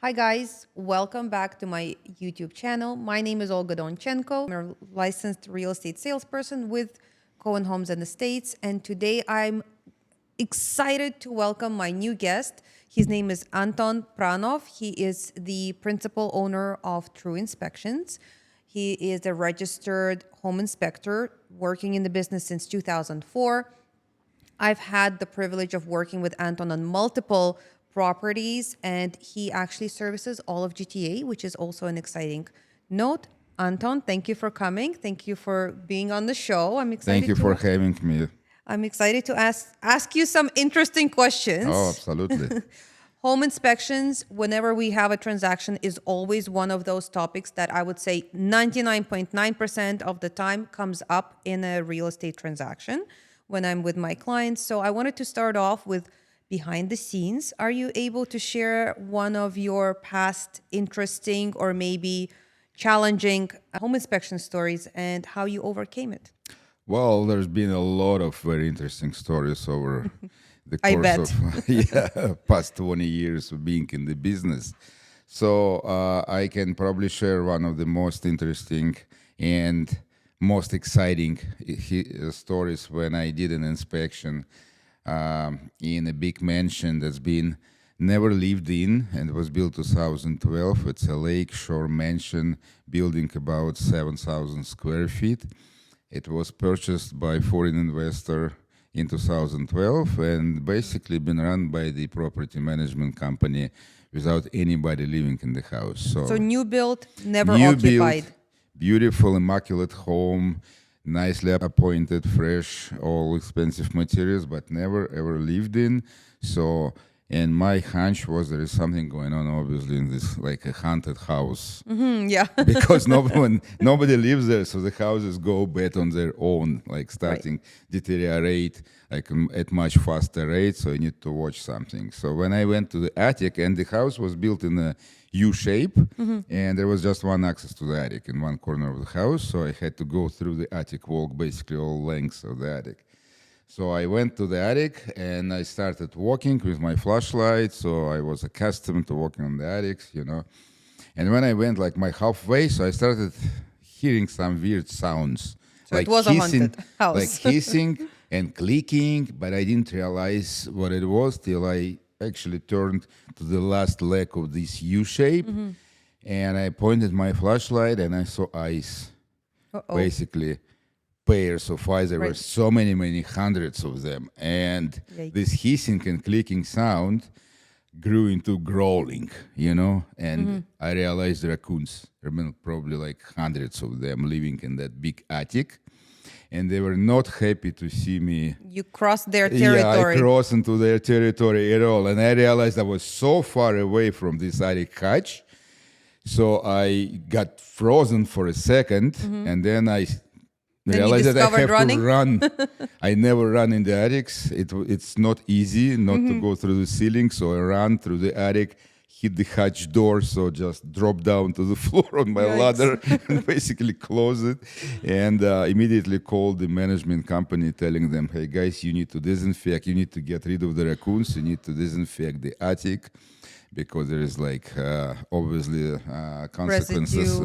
Hi guys, welcome back to my YouTube channel. My name is Olga Donchenko. I'm a licensed real estate salesperson with Cohen Homes and Estates, and today I'm excited to welcome my new guest. His name is Anton Pranov. He is the principal owner of True Inspections. He is a registered home inspector working in the business since 2004. I've had the privilege of working with Anton on multiple properties, and he actually services all of GTA, which is also an exciting note. Anton, thank you for coming. Thank you for being on the show. Thank you for having me. I'm excited to ask you some interesting questions. Oh, absolutely. Home inspections, whenever we have a transaction, is always one of those topics that I would say 99.9% of the time comes up in a real estate transaction when I'm with my clients. So I wanted to start off with behind the scenes. Are you able to share one of your past interesting or maybe challenging home inspection stories and how you overcame it? Well, there's been a lot of very interesting stories over the I course bet. of past 20 years of being in the business. So I can probably share one of the most interesting and most exciting stories when I did an inspection in a big mansion that's been never lived in and was built 2012. It's a lakeshore mansion building about 7,000 square feet. It was purchased by foreign investor in 2012 and basically been run by the property management company without anybody living in the house. So new build, never New occupied. build, beautiful, immaculate home, nicely appointed, fresh, all expensive materials, but never ever lived in. So, and my hunch was there is something going on, obviously, in this like a haunted house. Yeah. Because nobody lives there, so the houses go bad on their own, like starting deteriorate like at much faster rate. So you need to watch something. So when I went to the attic, and the house was built in a U shape, and there was just one access to the attic in one corner of the house. So I had to go through the attic walk, basically all lengths of the attic. So I went to the attic and I started walking with my flashlight. So I was accustomed to walking on the attics, you know. And when I went like my halfway, so I started hearing some weird sounds. So like it was a haunted house. Like hissing and clicking, but I didn't realize what it was till I actually turned to the last leg of this U shape. And I pointed my flashlight and I saw eyes. Basically pairs of eyes. There were so many hundreds of them. And this hissing and clicking sound grew into growling, you know, and I realized raccoons. There were probably like hundreds of them living in that big attic, and they were not happy to see me. You crossed their territory. Yeah, I crossed into their territory at all, and I realized I was so far away from this attic hatch, so I got frozen for a second, and then I realized that I have to run. I never run in the attics. It's not easy not to go through the ceiling, so I ran through the attic, hit the hatch door, so just dropped down to the floor on my ladder and basically closed it, and immediately called the management company telling them, hey guys, you need to disinfect, you need to get rid of the raccoons, you need to disinfect the attic, because there is like obviously consequences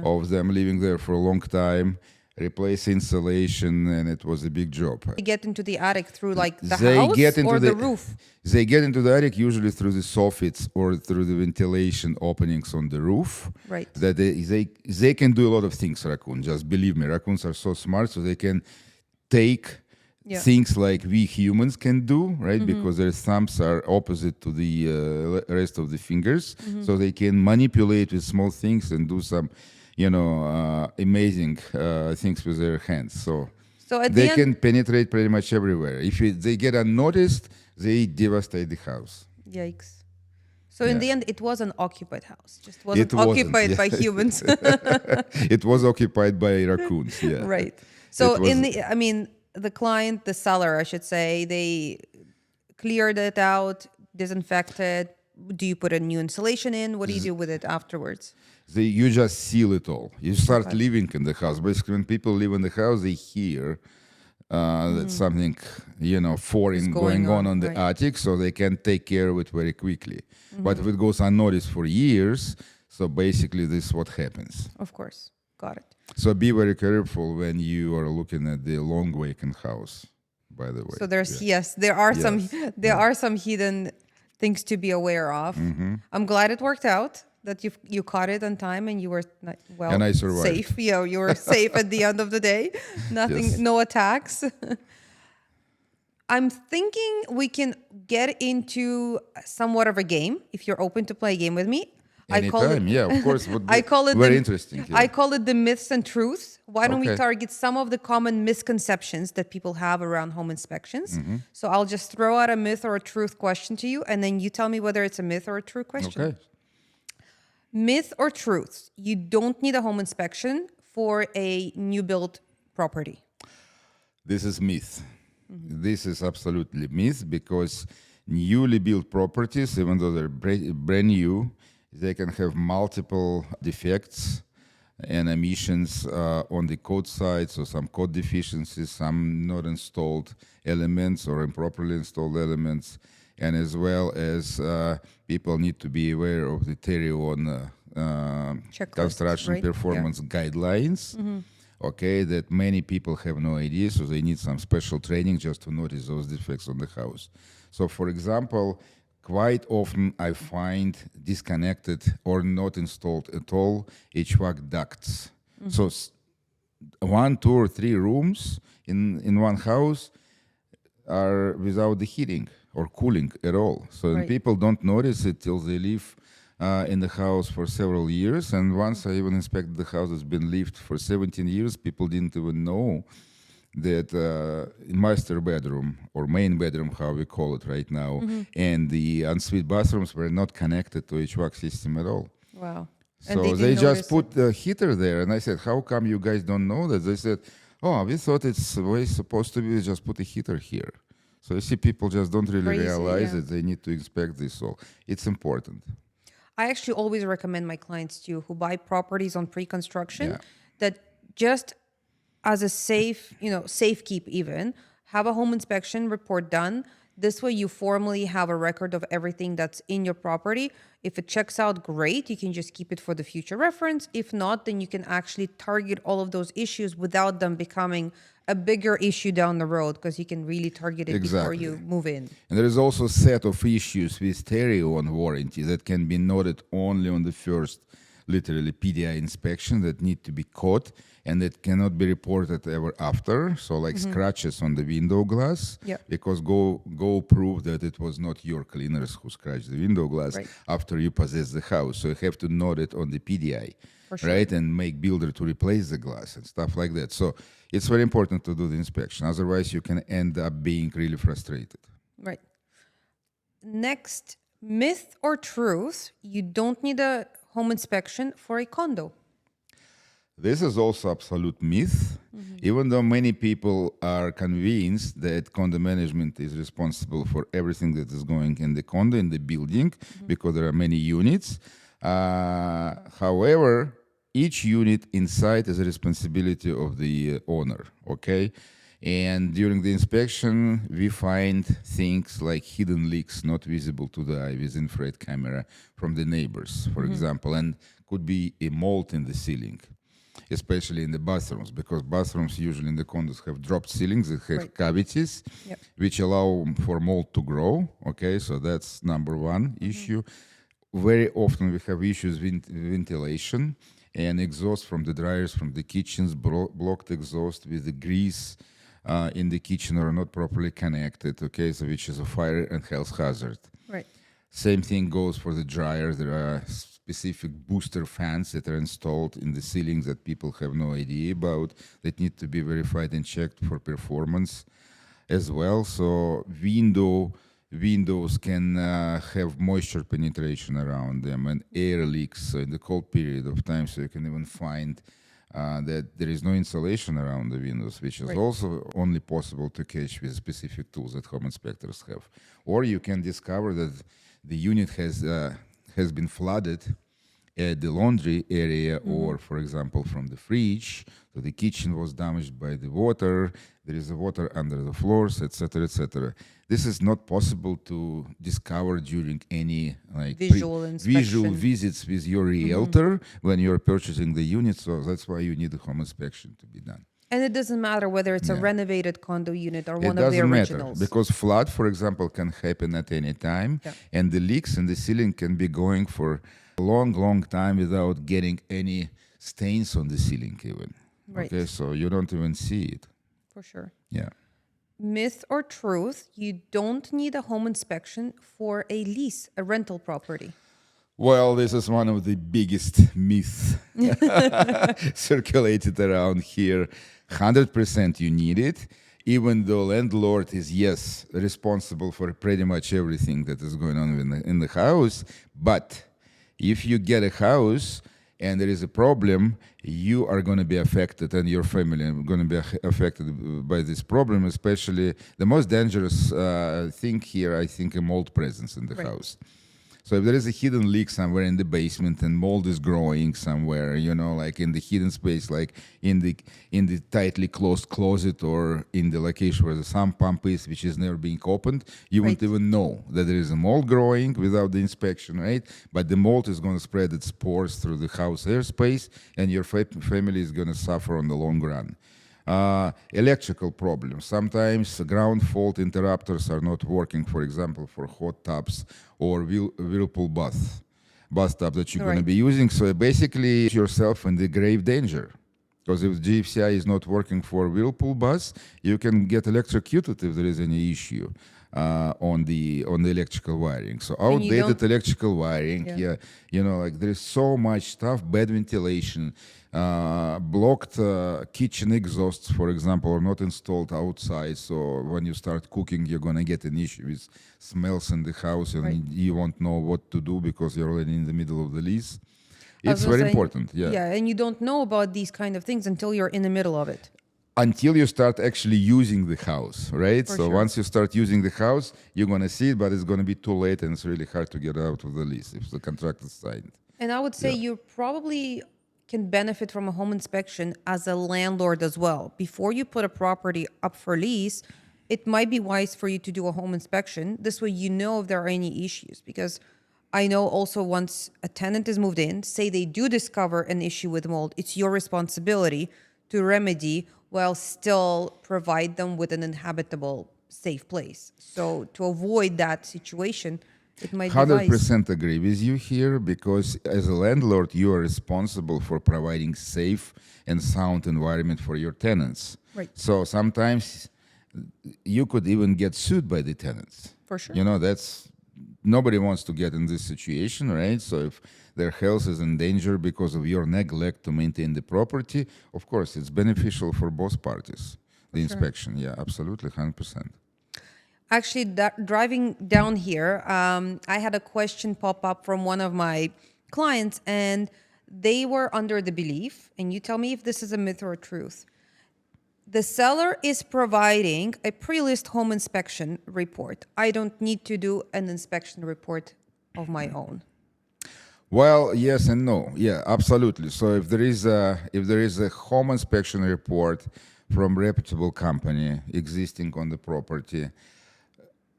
of them living there for a long time. Replace insulation, and it was a big job. They get into the attic through like the house or the roof? They get into the attic usually through the soffits or through the ventilation openings on the roof. Right. That they can do a lot of things, raccoons. Just believe me, raccoons are so smart, so they can take things like we humans can do, right? Because their thumbs are opposite to the rest of the fingers. So they can manipulate with small things and do some amazing things with their hands. So they can penetrate pretty much everywhere. If they get unnoticed, they devastate the house. Yikes. So in the end, it was an occupied house. Just wasn't occupied by humans. It was occupied by raccoons, yeah. Right. So the client, the seller, I should say, they cleared it out, disinfected. Do you put a new insulation in? What do you do with it afterwards? You just seal it all. You start living in the house. Basically, when people live in the house, they hear That's something, foreign going going on on, the right. attic, so they can take care of it very quickly. But if it goes unnoticed for years, so basically this is what happens. Of course. Got it. So be very careful when you are looking at the long vacant house, by the way. So there's Yeah. there are some Yes. there are some hidden things to be aware of. I'm glad it worked out that you caught it on time and you were And I survived. safe. You were safe at the end of the day. Nothing, Yes. no attacks. I'm thinking we can get into somewhat of a game if you're open to play a game with me. Anytime, yeah, of course. Would be I call it very interesting. Yeah. I call it the myths and truths. Why don't we Okay. target some of the common misconceptions that people have around home inspections? Mm-hmm. So I'll just throw out a myth or a truth question to you, and then you tell me whether it's a myth or a true question. Okay. Myth or truth? You don't need a home inspection for a new built property. This is myth. This is absolutely myth because newly built properties, even though they're brand new, they can have multiple defects and emissions on the code side, so some code deficiencies, some not installed elements or improperly installed elements, and as well as people need to be aware of the TERION Checklists, construction right? Yeah. performance guidelines. Okay, that many people have no idea, so they need some special training just to notice those defects on the house. So, for example, quite often I find disconnected or not installed at all HVAC ducts. So 1, 2, or 3 rooms in one house are without the heating or cooling at all. So Right. people don't notice it till they live in the house for several years. And once I even inspected the house that's been lived for 17 years, people didn't even know that master bedroom or main bedroom, how we call it right now, and the ensuite bathrooms were not connected to HVAC system at all. Wow. So didn't they just notice put the heater there, and I said, "How come you guys don't know that?" They said, "Oh, we thought it's the way it's supposed to be. We just put a heater here." So you see, people just don't really Crazy, realize yeah. that they need to inspect this. So it's important. I actually always recommend my clients too, who buy properties on pre-construction, Yeah. that just as a safe keep even, have a home inspection report done. This way you formally have a record of everything that's in your property. If it checks out, great, you can just keep it for the future reference. If not, then you can actually target all of those issues without them becoming a bigger issue down the road, because you can really target it before Exactly. you move in. And there is also a set of issues with TERION warranty that can be noted only on the first, literally PDI inspection, that need to be caught and that cannot be reported ever after. So like scratches on the window glass, Yeah. because go prove that it was not your cleaners who scratched the window glass Right. after you possess the house. So you have to note it on the PDI, For sure. right? And make builder to replace the glass and stuff like that. So it's very important to do the inspection. Otherwise, you can end up being really frustrated. Right. Next, myth or truth, you don't need a home inspection for a condo. This is also absolute myth, even though many people are convinced that condo management is responsible for everything that is going in the condo, in the building, because there are many units. However, each unit inside is a responsibility of the owner, okay? And during the inspection, we find things like hidden leaks not visible to the eye with infrared camera from the neighbors, for example, and could be a mold in the ceiling, especially in the bathrooms, because bathrooms usually in the condos have dropped ceilings that have Right. cavities, Yep. which allow for mold to grow, okay? So that's number one issue. Very often we have issues with ventilation and exhaust from the dryers from the kitchens, blocked exhaust with the grease in the kitchen are not properly connected, okay, so which is a fire and health hazard. Right. Same thing goes for the dryer. There are specific booster fans that are installed in the ceilings that people have no idea about, that need to be verified and checked for performance as well. So windows can have moisture penetration around them and air leaks in the cold period of time, so you can even find that there is no insulation around the windows, which is Right. also only possible to catch with specific tools that home inspectors have. Or you can discover that the unit has been flooded at the laundry area, or for example from the fridge, so the kitchen was damaged by the water, there is water under the floors, etc., etc. This is not possible to discover during any like Visual visual inspection. visits with your realtor when you're purchasing the unit. So that's why you need a home inspection to be done. And it doesn't matter whether it's a renovated condo unit or It one of the doesn't matter originals. because flood, for example, can happen at any time, Yeah. and the leaks in the ceiling can be going for a long, long time without getting any stains on the ceiling even. Right. Okay, so you don't even see it. For sure. Yeah. Myth or truth, you don't need a home inspection for a lease, a rental property. Well, this is one of the biggest myths circulated around here. 100% you need it, even though landlord is, yes, responsible for pretty much everything that is going on in the house. But if you get a house and there is a problem, you are going to be affected, and your family are going to be affected by this problem, especially the most dangerous thing here, I think, a mold presence in the Right. house. So if there is a hidden leak somewhere in the basement and mold is growing somewhere, you know, like in the hidden space, like in the tightly closed closet or in the location where the sump pump is, which is never being opened, you won't Right. even know that there is a mold growing without the inspection, right? But the mold is going to spread its spores through the house airspace, and your family is going to suffer on the long run. Electrical problems. Sometimes ground fault interrupters are not working, for example, for hot tubs or whirlpool bathtub that you're going to Right. be using. So basically, yourself in the grave danger. Because if GFCI is not working for whirlpool baths, you can get electrocuted if there is any issue on the electrical wiring. So And you outdated don't- electrical wiring, Yeah. yeah, you know, like there's so much stuff, bad ventilation, blocked kitchen exhausts, for example, are not installed outside. So when you start cooking, you're gonna get an issue with smells in the house, and Right. you won't know what to do because you're already in the middle of the lease. I was It's gonna very say, important, yeah. Yeah, and you don't know about these kind of things until you're in the middle of it. Until you start actually using the house, right? For So sure. once you start using the house, you're gonna see it, but it's gonna be too late, and it's really hard to get out of the lease if the contract is signed. And I would say you probably can benefit from a home inspection as a landlord as well. Before you put a property up for lease, it might be wise for you to do a home inspection. This way you know if there are any issues. Because I know also once a tenant is moved in, say they do discover an issue with mold, it's your responsibility to remedy while still provide them with an inhabitable, safe place. So to avoid that situation, it might be wise. 100% agree with you here, because as a landlord, you are responsible for providing safe and sound environment for your tenants. Right. So sometimes you could even get sued by the tenants. For sure. You know, that's nobody wants to get in this situation, right? So if their health is in danger because of your neglect to maintain the property, of course, it's beneficial for both parties. The inspection, yeah, absolutely, 100%. Actually, driving down here, I had a question pop up from one of my clients, and they were under the belief, and you tell me if this is a myth or a truth. The seller is providing a pre-list home inspection report. I don't need to do an inspection report of my own. Well, yes and no. Yeah, absolutely. So if there is a home inspection report from reputable company existing on the property,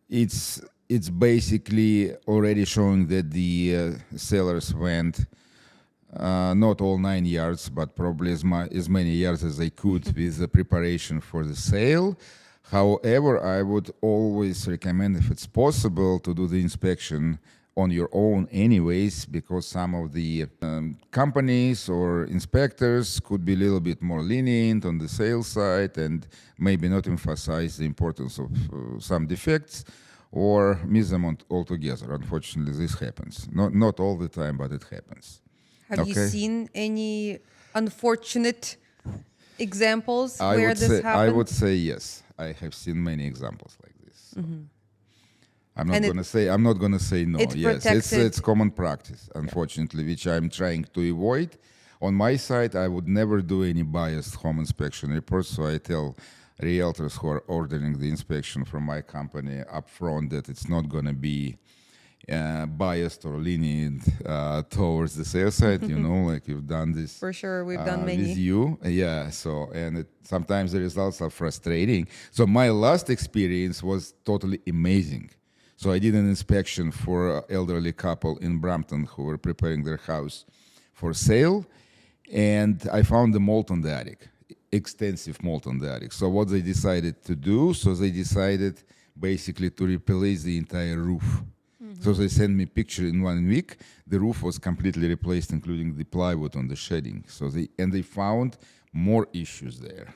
it's basically already showing that the sellers went not all 9 yards, but probably as many yards as they could with the preparation for the sale. However, I would always recommend, if it's possible, to do the inspection on your own anyways, because some of the companies or inspectors could be a little bit more lenient on the sales side and maybe not emphasize the importance of some defects or miss them altogether. Unfortunately, this happens. Not all the time, but it happens. Have you seen any unfortunate examples I where would this say, happened? I would say yes. I have seen many examples like this. So I'm not And going to say no. it's Yes, protected. it's common practice, unfortunately, which I'm trying to avoid. On my side, I would never do any biased home inspection reports, so I tell realtors who are ordering the inspection from my company upfront that it's not going to be biased or leaning towards the sales side, like you've done this For sure, we've done many. with you. Yeah, so, and sometimes the results are frustrating. So my last experience was totally amazing. So I did an inspection for an elderly couple in Brampton who were preparing their house for sale, and I found the mold on the attic, extensive mold on the attic. So what they decided to do, so they decided basically to replace the entire roof. So they sent me a picture in 1 week. The roof was completely replaced, including the plywood on the shedding. So they found more issues there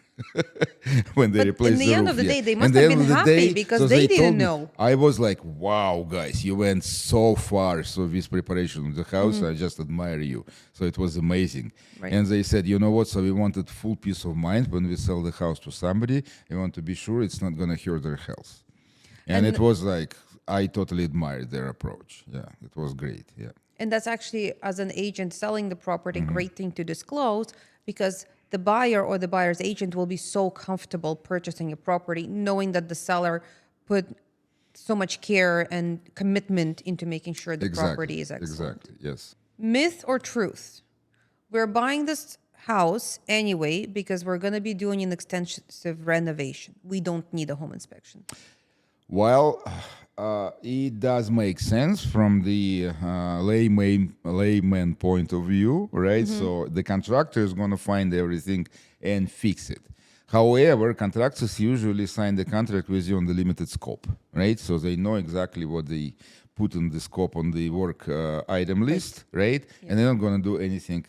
when they But replaced in the end roof. of the Yeah. day, they In must the have end been of the happy day, because so they told didn't me- know. I was like, wow, guys, you went so far. So with preparation of the house, I just admire you. So it was amazing. Right. And they said, you know what? So we wanted full peace of mind when we sell the house to somebody. We want to be sure it's not going to hurt their health. And it was like, I totally admired their approach. Yeah, it was great. Yeah. And that's actually, as an agent selling the property, Mm-hmm. great thing to disclose, because the buyer or the buyer's agent will be so comfortable purchasing a property, knowing that the seller put so much care and commitment into making sure the property is excellent. Exactly, yes. Myth or truth? We're buying this house anyway because we're going to be doing an extensive renovation. We don't need a home inspection. Well, it does make sense from the layman point of view, right? So the contractor is going to find everything and fix it. However, contractors usually sign the contract with you on the limited scope, right? So they know exactly what they put in the scope on the work item list, right? And they're not going to do anything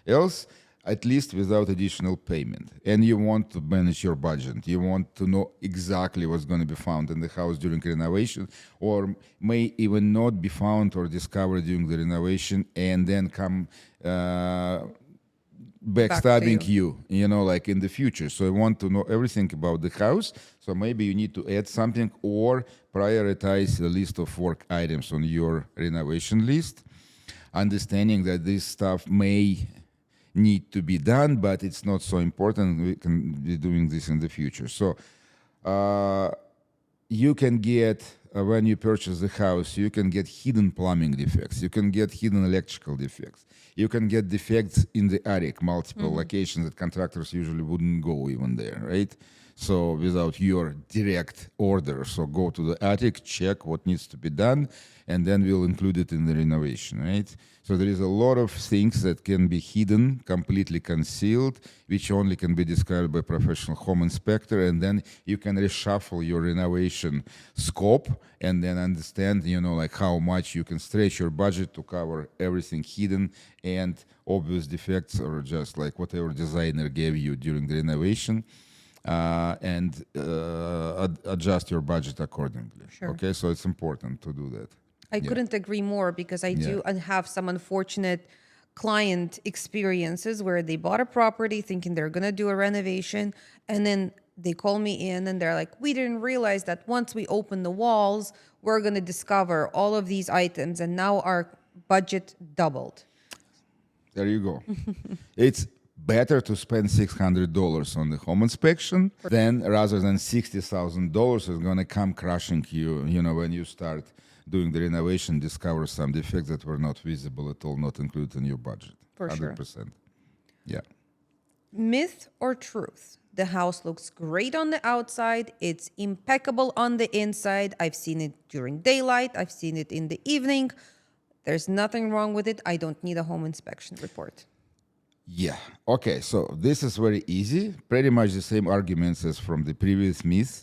else, at least without additional payment. And you want to manage your budget. You want to know exactly what's going to be found in the house during renovation, or may even not be found or discovered during the renovation, and then come backstabbing you, like in the future. So I want to know everything about the house. So maybe you need to add something or prioritize the list of work items on your renovation list, understanding that this stuff may need to be done, but it's not so important. We can be doing this in the future. So you can get, when you purchase the house, you can get hidden plumbing defects. You can get hidden electrical defects. You can get defects in the attic, multiple locations that contractors usually wouldn't go even there, right? So without your direct order. So go to the attic, check what needs to be done, and then we'll include it in the renovation, right? So there is a lot of things that can be hidden, completely concealed, which only can be described by a professional home inspector, and then you can reshuffle your renovation scope and then understand, like how much you can stretch your budget to cover everything hidden and obvious defects, or just like whatever designer gave you during the renovation. And adjust your budget accordingly. Sure. Okay, so it's important to do that. I couldn't agree more, because I do have some unfortunate client experiences where they bought a property thinking they're going to do a renovation, and then they call me in and they're like, we didn't realize that once we open the walls, we're going to discover all of these items, and now our budget doubled. There you go. It's better to spend $600 on the home inspection than rather than $60,000 is going to come crushing you, when you start doing the renovation, discover some defects that were not visible at all, not included in your budget. For sure. 100%. Yeah. Myth or truth? The house looks great on the outside. It's impeccable on the inside. I've seen it during daylight. I've seen it in the evening. There's nothing wrong with it. I don't need a home inspection report. Yeah. Okay. So this is very easy. Pretty much the same arguments as from the previous myth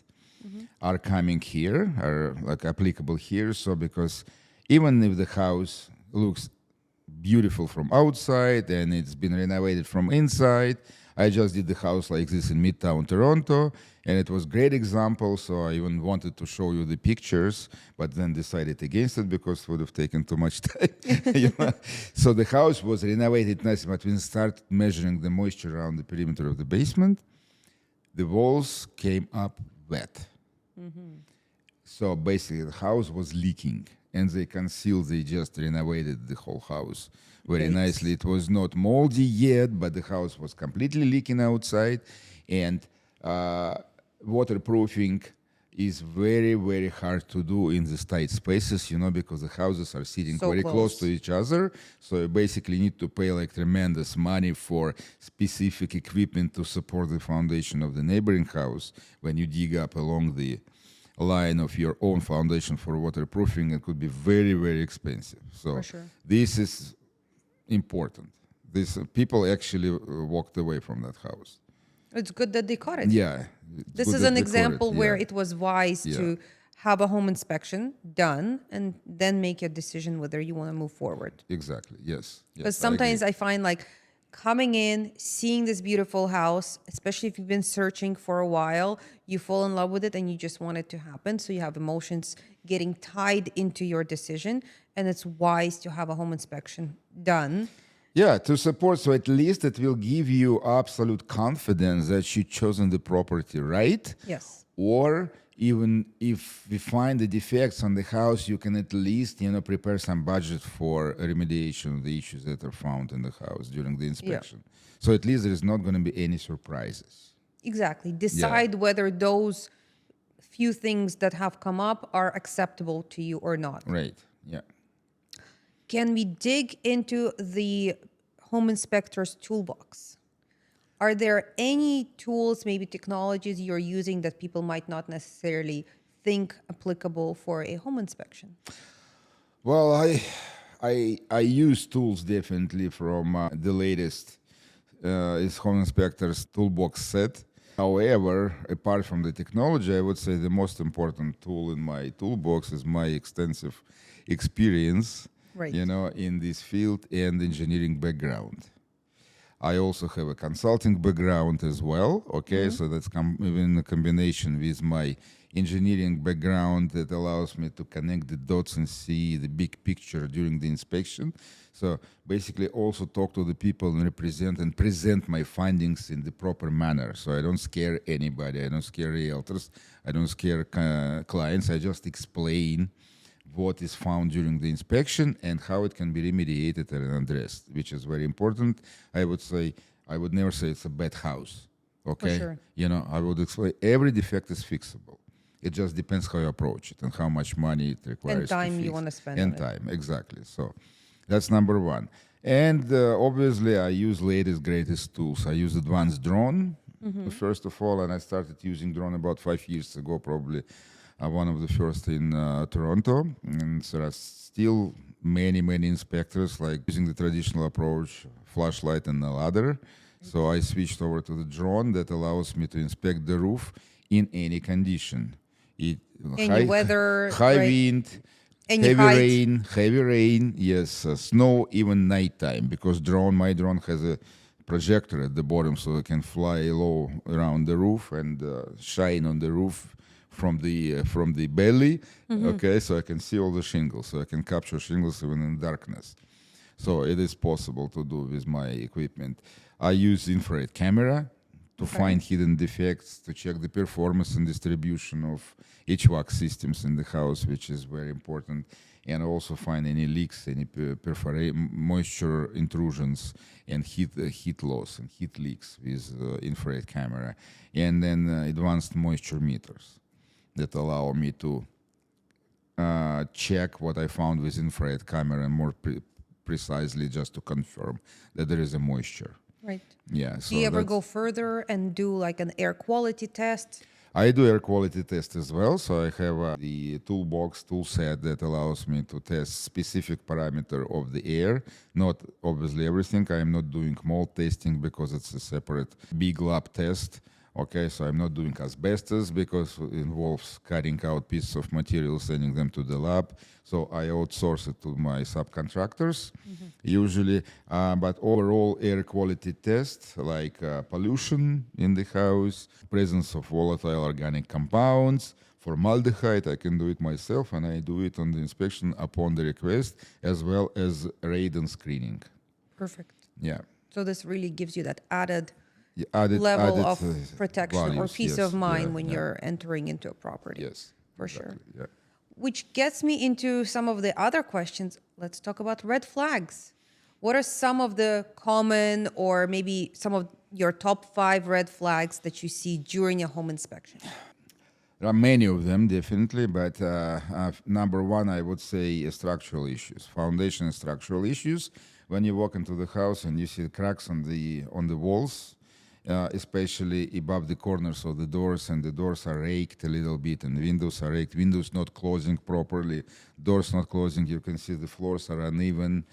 are coming here, are like applicable here. So because even if the house looks beautiful from outside and it's been renovated from inside, I just did the house like this in Midtown Toronto, and it was great example. So I even wanted to show you the pictures, but then decided against it because it would have taken too much time. So the house was renovated nicely, but when we started measuring the moisture around the perimeter of the basement, the walls came up wet. So basically the house was leaking, and they just renovated the whole house very nicely. It was not moldy yet, but the house was completely leaking outside, and waterproofing is very, very hard to do in these tight spaces, because the houses are sitting So very close to close. each other. So you basically need to pay like tremendous money for specific equipment to support the foundation of the neighboring house. When you dig up along the line of your own foundation for waterproofing, it could be very, very expensive. So For sure. this is important. This people actually walked away from that house. It's good that they caught it. Yeah. it's This good is that an they caught example where yeah. it was wise Yeah. to have a home inspection done and then make a decision whether you want to move forward. Exactly. Yes. Because Yes. sometimes I I find like coming in, seeing this beautiful house, especially if you've been searching for a while, you fall in love with it and you just want it to happen. So you have emotions getting tied into your decision, and it's wise to have a home inspection done. Yeah, to support. So at least it will give you absolute confidence that you've chosen the property right. Yes. Or even if we find the defects on the house, you can at least, prepare some budget for remediation of the issues that are found in the house during the inspection. So at least there is not going to be any surprises. Exactly. Decide whether those few things that have come up are acceptable to you or not. Right. Yeah. Can we dig into the home inspector's toolbox? Are there any tools, maybe technologies you're using that people might not necessarily think applicable for a home inspection? Well, I use tools definitely from the latest is Home Inspector's Toolbox set. However, apart from the technology, I would say the most important tool in my toolbox is my extensive experience, Right. in this field and engineering background. I also have a consulting background as well. Okay, so that's even a combination with my engineering background that allows me to connect the dots and see the big picture during the inspection. So basically, also talk to the people and present my findings in the proper manner. So I don't scare anybody. I don't scare realtors. I don't scare clients. I just explain what is found during the inspection and how it can be remediated and addressed, which is very important. I would never say it's a bad house. Okay, sure. I would explain every defect is fixable. It just depends how you approach it and how much money it requires. And time to fix. you want to spend And on it. time, exactly. So that's number one. And obviously, I use latest, greatest tools. I use advanced drone, first of all, and I started using drone about 5 years ago, probably. One of the first in Toronto, and there are still many inspectors like using the traditional approach, flashlight and a ladder. So I switched over to the drone that allows me to inspect the roof in any condition. Any weather, high right? wind, Any heavy rain, yes, snow, even nighttime, because my drone has a projector at the bottom, so it can fly low around the roof and shine on the roof from the belly. Okay, so I can see all the shingles, so I can capture shingles even in darkness. So it is possible to do with my equipment. I use infrared camera to find hidden defects, to check the performance and distribution of HVAC systems in the house, which is very important, and also find any leaks, any moisture intrusions, and heat loss and heat leaks with infrared camera, and then advanced moisture meters that allow me to check what I found with infrared camera and more precisely just to confirm that there is a moisture. Right. Yeah. So Do you ever go further and do like an air quality test? I do air quality test as well. So I have the tool set that allows me to test specific parameter of the air, not obviously everything. I am not doing mold testing because it's a separate big lab test. Okay, so I'm not doing asbestos because it involves cutting out pieces of material, sending them to the lab. So I outsource it to my subcontractors usually. But overall air quality test like pollution in the house, presence of volatile organic compounds, formaldehyde, I can do it myself, and I do it on the inspection upon the request, as well as radon screening. Perfect. Yeah. So this really gives you that added Added level of protection or values, peace yes, of mind yeah, when yeah. you're entering into a property. Yes. For Exactly, sure. yeah. Which gets me into some of the other questions. Let's talk about red flags. What are some of the common or maybe some of your top 5 red flags that you see during a home inspection? There are many of them, definitely, but number one, I would say structural issues, foundation and structural issues. When you walk into the house and you see cracks on the walls, especially above the corners of the doors, and the doors are raked a little bit, and the windows are raked, windows not closing properly, doors not closing. You can see the floors are uneven,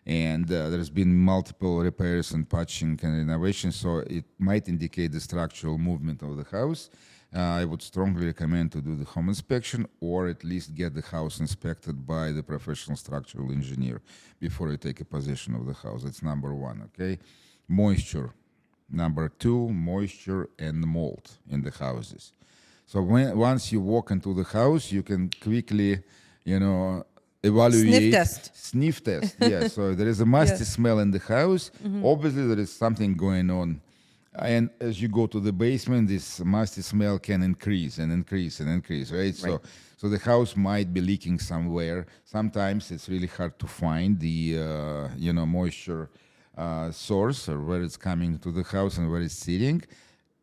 and there's been multiple repairs and patching and renovation, so it might indicate the structural movement of the house. I would strongly recommend to do the home inspection, or at least get the house inspected by the professional structural engineer before you take a possession of the house. That's number one, okay? Moisture. Number two, moisture and mold in the houses. So once you walk into the house, you can quickly, evaluate. Sniff test, yeah. So there is a musty smell in the house. Obviously, there is something going on. And as you go to the basement, this musty smell can increase and increase and increase, right? So the house might be leaking somewhere. Sometimes it's really hard to find the, moisture source, or where it's coming to the house and where it's sitting.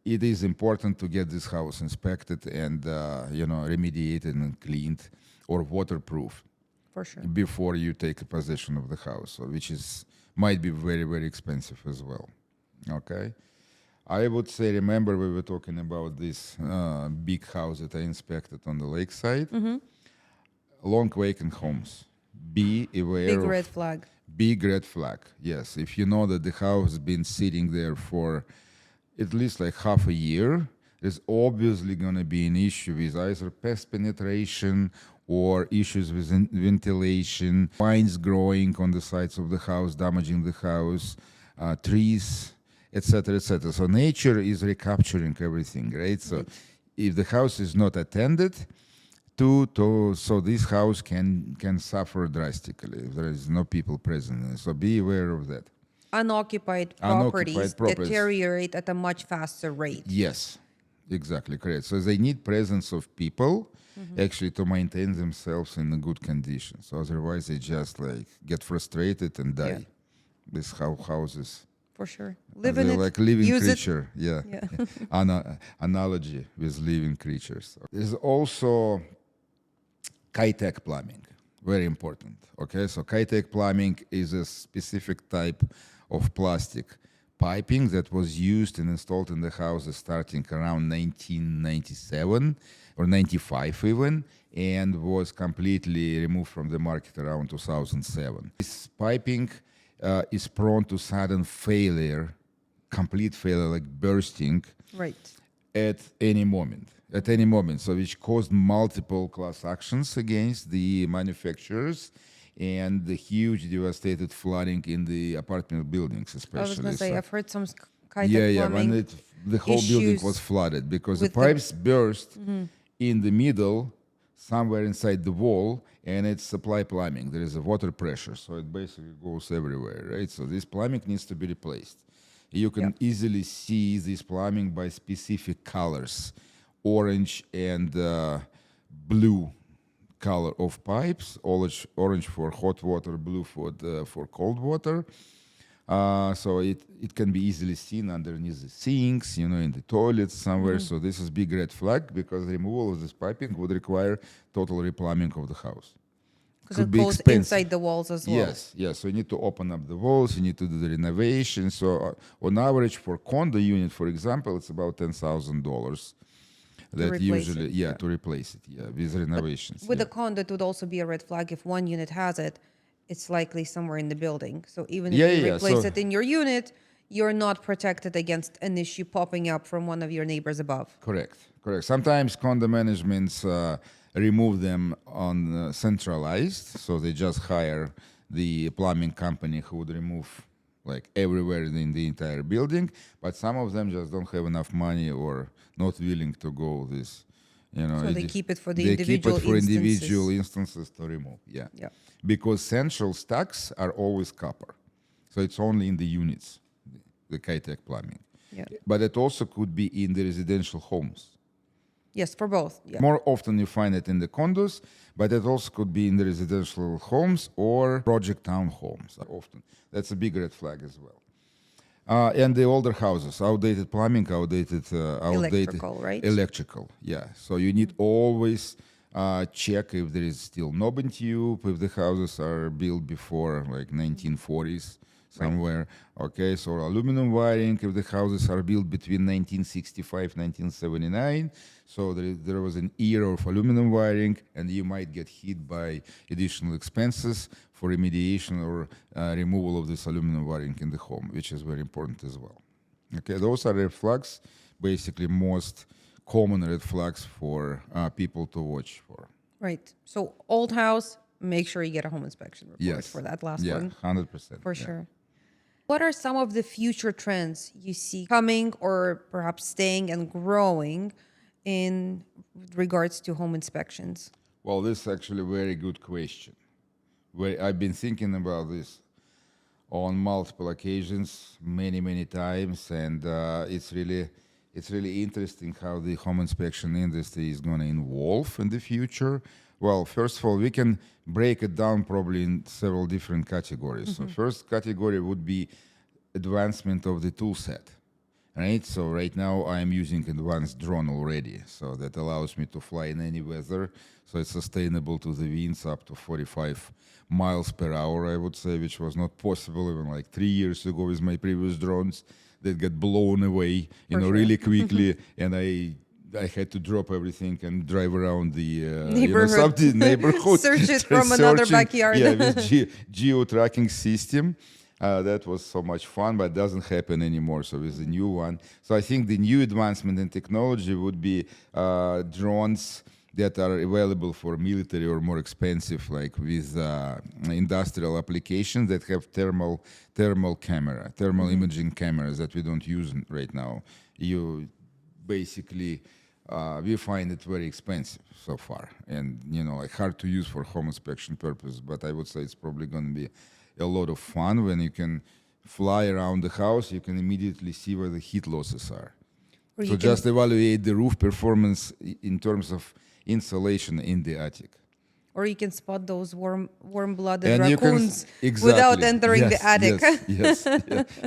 It is important to get this house inspected and, remediated and cleaned or waterproof. For sure. Before you take possession of the house, which might be very, very expensive as well. Okay. I would say, remember we were talking about this big house that I inspected on the lakeside. Long vacant homes. Be aware Big of red flag. Big red flag. Yes, if you know that the house has been sitting there for at least like half a year, there's obviously going to be an issue with either pest penetration or issues with ventilation, vines growing on the sides of the house, damaging the house, trees, etc., etc. So nature is recapturing everything, right? So if the house is not attended so this house can suffer drastically if there is no people present. So be aware of that. Unoccupied properties deteriorate at a much faster rate. Yes, exactly, correct. So they need presence of people actually to maintain themselves in a good condition. So otherwise they just get frustrated and die. This houses. For sure. Live in it. Like living use creature. It. Yeah. Analogy with living creatures. There's also high-tech plumbing. Very important. Okay, so high-tech plumbing is a specific type of plastic piping that was used and installed in the houses starting around 1997 or 95 even, and was completely removed from the market around 2007. This piping is prone to sudden failure, complete failure, like bursting, at any moment. So which caused multiple class actions against the manufacturers and the huge devastated flooding in the apartment buildings, especially. I was going to say, I've heard some kind of plumbing when the whole building was flooded because the pipes burst in the middle, somewhere inside the wall, and it's supply plumbing. There is a water pressure, so it basically goes everywhere, right? So this plumbing needs to be replaced. You can easily see this plumbing by specific colors, orange and blue color of pipes, orange for hot water, blue for cold water. So it can be easily seen underneath the sinks, in the toilets somewhere. So this is big red flag because removal of this piping would require total replumbing of the house. Because it goes inside the walls as well. Yes. So you need to open up the walls, you need to do the renovation. So on average for condo unit, for example, it's about $10,000. That usually, to replace it, with renovations. But with a condo, it would also be a red flag. If one unit has it, it's likely somewhere in the building. So even if you replace it in your unit, you're not protected against an issue popping up from one of your neighbors above. Correct. Sometimes condo managements remove them on centralized, so they just hire the plumbing company who would remove everywhere in the entire building, but some of them just don't have enough money or not willing to go this. So they keep it for the individual instances to remove. Yeah. Because central stacks are always copper, so it's only in the units, the high-tech plumbing. But it also could be in the residential homes. Yes, for both. More often you find it in the condos, but it also could be in the residential homes or project townhomes often. That's a big red flag as well. And the older houses, outdated plumbing, outdated Electrical, right? electrical. Yeah. So you need always check if there is still knob and tube, if the houses are built before like 1940s somewhere. Okay. So aluminum wiring, if the houses are built between 1965 1979. So there was an era of aluminum wiring, and you might get hit by additional expenses for remediation or removal of this aluminum wiring in the home, which is very important as well. Okay, those are red flags, basically most common red flags for people to watch for. Right. So old house, make sure you get a home inspection report for that last one. 100%. For sure. What are some of the future trends you see coming or perhaps staying and growing in regards to home inspections? Well, this is actually a very good question. I've been thinking about this on multiple occasions, many times, and it's really interesting how the home inspection industry is going to evolve in the future. Well, first of all, we can break it down probably in several different categories. So first category would be advancement of the tool set. Right, so right now I'm using advanced drone already, so that allows me to fly in any weather. So it's sustainable to the winds up to 45 miles per hour, I would say, which was not possible even like 3 years ago with my previous drones that got blown away, really quickly, and I had to drop everything and drive around the neighborhood, search it from another backyard. Yeah, with geo tracking system. That was so much fun, but it doesn't happen anymore. So with the new one, so I think the new advancement in technology would be drones that are available for military or more expensive, like with industrial applications that have thermal imaging cameras that we don't use right now. You basically we find it very expensive so far, and like hard to use for home inspection purpose. But I would say it's probably going to be a lot of fun when you can fly around the house. You can immediately see where the heat losses are. So just evaluate the roof performance in terms of insulation in the attic. Or you can spot those warm-blooded raccoons without entering the attic. Yes.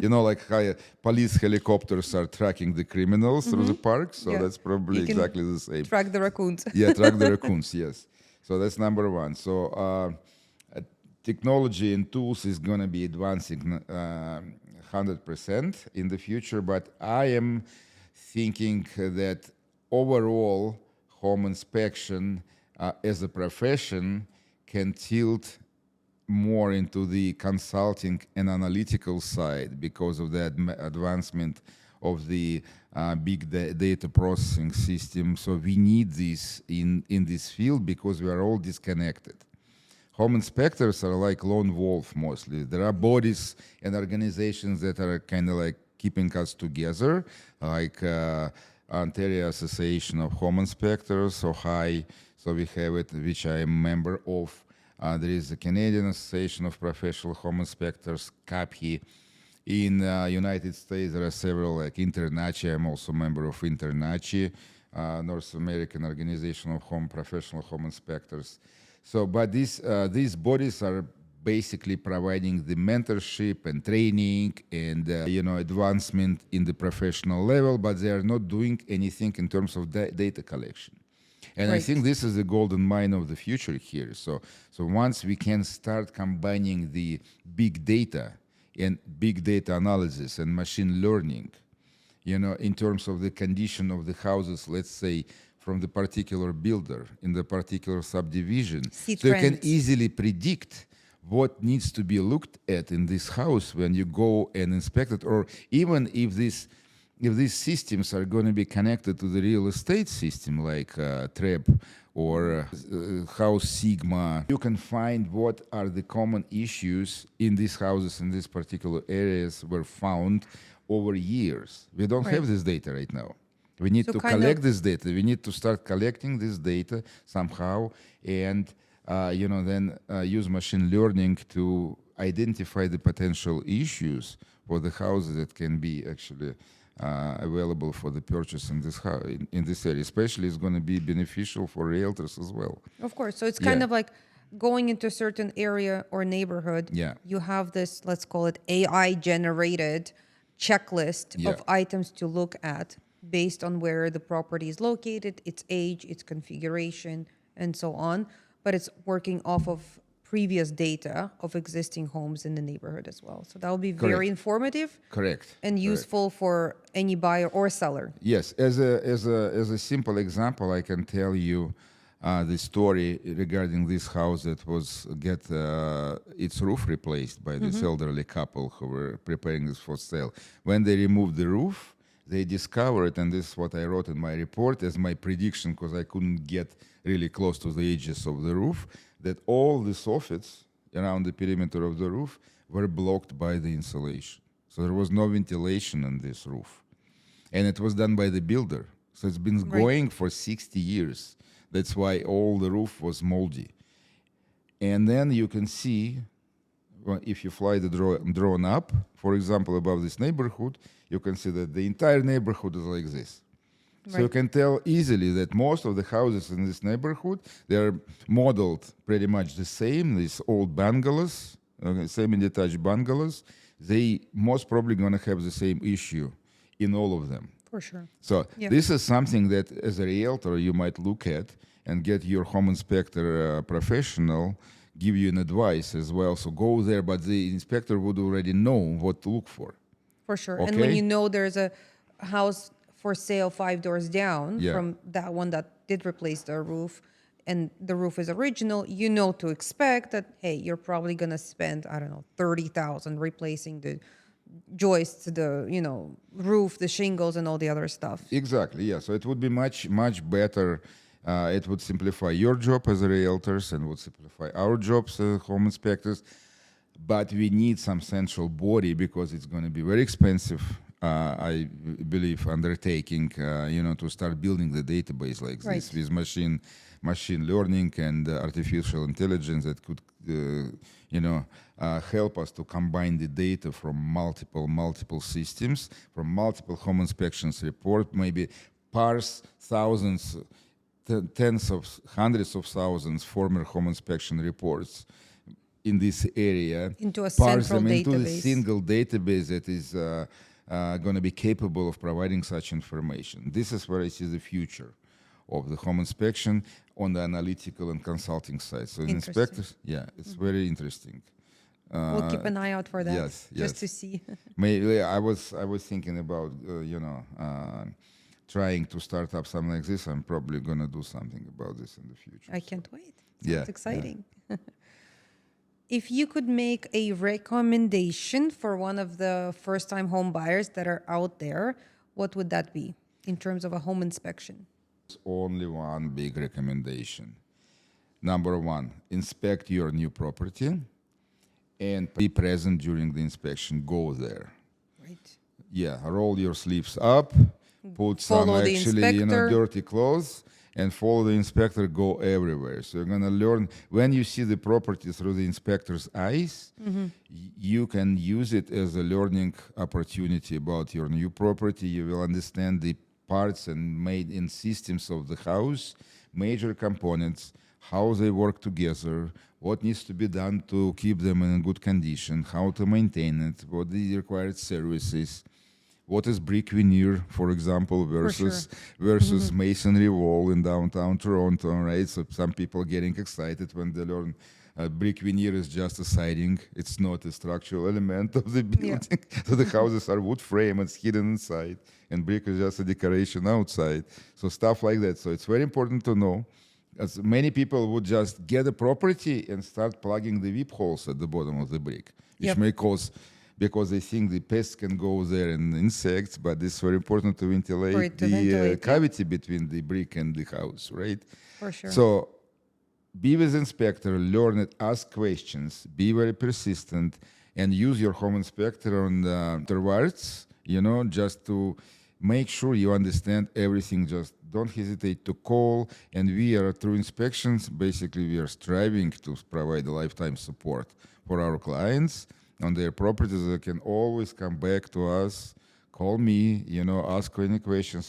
Like how police helicopters are tracking the criminals through the park. So that's probably exactly the same. Track the raccoons. Track the raccoons, yes. So that's number one. So technology and tools is going to be advancing 100% in the future, but I am thinking that overall home inspection as a profession can tilt more into the consulting and analytical side because of the advancement of the big data processing system. So we need this in this field because we are all disconnected. Home inspectors are like lone wolf mostly. There are bodies and organizations that are kind of like keeping us together, like Ontario Association of Home Inspectors, OHI, so we have it, which I am a member of. There is the Canadian Association of Professional Home Inspectors, CAPHI. In United States, there are several, like InterNACHI. I'm also a member of InterNACHI, North American Organization of Professional Home Inspectors. So, but these bodies are basically providing the mentorship and training and advancement in the professional level, but they are not doing anything in terms of data collection. And I think this is the golden mine of the future here. So once we can start combining the big data and big data analysis and machine learning, in terms of the condition of the houses, let's say, from the particular builder in the particular subdivision. So you can easily predict what needs to be looked at in this house when you go and inspect it, or even if these systems are going to be connected to the real estate system like TREP or House Sigma, you can find what are the common issues in these houses in these particular areas were found over years. We don't have this data right now. We need to collect this data. We need to start collecting this data somehow, and then use machine learning to identify the potential issues for the houses that can be actually available for the purchase in this in this area. Especially, it's going to be beneficial for realtors as well. Of course. So it's kind of like going into a certain area or neighborhood. Yeah. You have this, let's call it AI generated checklist Yeah. of items to look at based on where the property is located, its age, its configuration, and so on. But it's working off of previous data of existing homes in the neighborhood as well. So that will be very Correct. informative Correct. and Correct. useful for any buyer or seller. Yes, as a simple example, I can tell you the story regarding this house that was get its roof replaced by this elderly couple who were preparing this for sale. When they removed the roof, they discovered, and this is what I wrote in my report as my prediction, because I couldn't get really close to the edges of the roof, that all the soffits around the perimeter of the roof were blocked by the insulation. So there was no ventilation on this roof. And it was done by the builder. So it's been going for 60 years. That's why all the roof was moldy. And then you can see, well, if you fly the drone up, for example, above this neighborhood, you can see that the entire neighborhood is like this. So you can tell easily that most of the houses in this neighborhood, they are modeled pretty much the same, these old bungalows, semi-detached bungalows. They most probably going to have the same issue in all of them. For sure. So this is something that as a realtor you might look at and get your home inspector professional give you an advice as well. So go there, but the inspector would already know what to look for. For sure. Okay. And when you know there's a house for sale 5 doors down Yeah. from that one that did replace the roof and the roof is original, you know to expect that, hey, you're probably going to spend, I don't know, $30,000 replacing the joists, the, roof, the shingles and all the other stuff. Exactly, yeah. So it would be much, much better. It would simplify your job as a realtors and would simplify our jobs as home inspectors. But we need some central body because it's going to be very expensive, I believe, undertaking, to start building the database like this with machine learning and artificial intelligence that could, help us to combine the data from multiple systems, from multiple home inspections report, maybe parse thousands, tens of hundreds of thousands former home inspection reports in this area, into a parse central them into a database. single database that is going to be capable of providing such information. This is where I see the future of the home inspection on the analytical and consulting side. So inspectors, it's very interesting. We'll keep an eye out for that, yes, just to see. Maybe I was thinking about trying to start up something like this. I'm probably gonna do something about this in the future. I can't wait. Yeah, Sounds exciting. If you could make a recommendation for one of the first-time home buyers that are out there, what would that be in terms of a home inspection? There's only one big recommendation. Number one, inspect your new property and be present during the inspection. Go there. Right. Yeah, roll your sleeves up, put some Follow the actually, inspector. dirty clothes, and follow the inspector, go everywhere. So you're going to learn, when you see the property through the inspector's eyes, you can use it as a learning opportunity about your new property. You will understand the parts and made-in systems of the house, major components, how they work together, what needs to be done to keep them in good condition, how to maintain it, what the required services, what is brick veneer, for example, versus masonry wall in downtown Toronto, right? So some people are getting excited when they learn brick veneer is just a siding. It's not a structural element of the building. So the houses are wood frame, it's hidden inside, and brick is just a decoration outside. So stuff like that. So it's very important to know. As many people would just get a property and start plugging the weep holes at the bottom of the brick, which may cause, because they think the pests can go there and insects, but it's very important to ventilate the cavity between the brick and the house, right? For sure. So be with inspector, learn it, ask questions, be very persistent, and use your home inspector on afterwards, just to make sure you understand everything. Just don't hesitate to call. And we are, through inspections, basically we are striving to provide a lifetime support for our clients on their properties. They can always come back to us, call me, ask any questions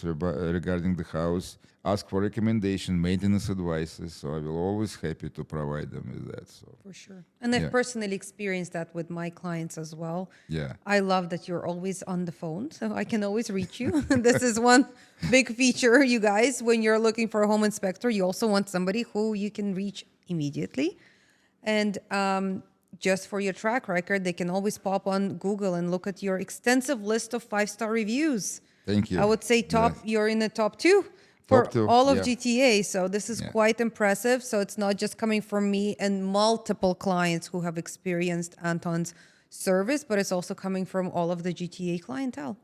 regarding the house, ask for recommendation, maintenance advices. So I will always happy to provide them with that. So For sure. And I've personally experienced that with my clients as well. yeah. I love that you're always on the phone, so I can always reach you. This is one big feature, you guys. When you're looking for a home inspector, you also want somebody who you can reach immediately. And just for your track record, they can always pop on Google and look at your extensive list of 5-star reviews. Thank you. I would say you're in the top 2 for Top 2, all of yeah. GTA. So this is quite impressive. So it's not just coming from me and multiple clients who have experienced Anton's service, but it's also coming from all of the GTA clientele.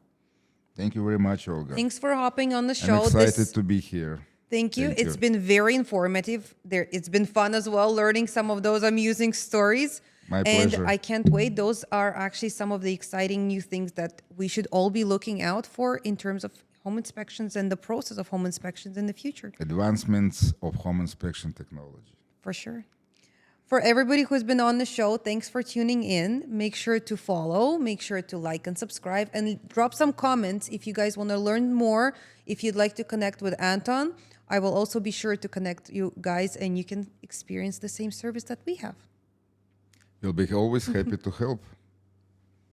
Thank you very much, Olga. Thanks for hopping on the show. I'm excited to be here. Thank you. Thank It's you. been very informative. It's been fun as well, learning some of those amusing stories. My and pleasure. I can't wait. Those are actually some of the exciting new things that we should all be looking out for in terms of home inspections and the process of home inspections in the future. Advancements of home inspection technology. For sure. For everybody who's been on the show, thanks for tuning in. Make sure to follow, make sure to like and subscribe, and drop some comments if you guys want to learn more. If you'd like to connect with Anton, I will also be sure to connect you guys and you can experience the same service that we have. We'll be always happy to help.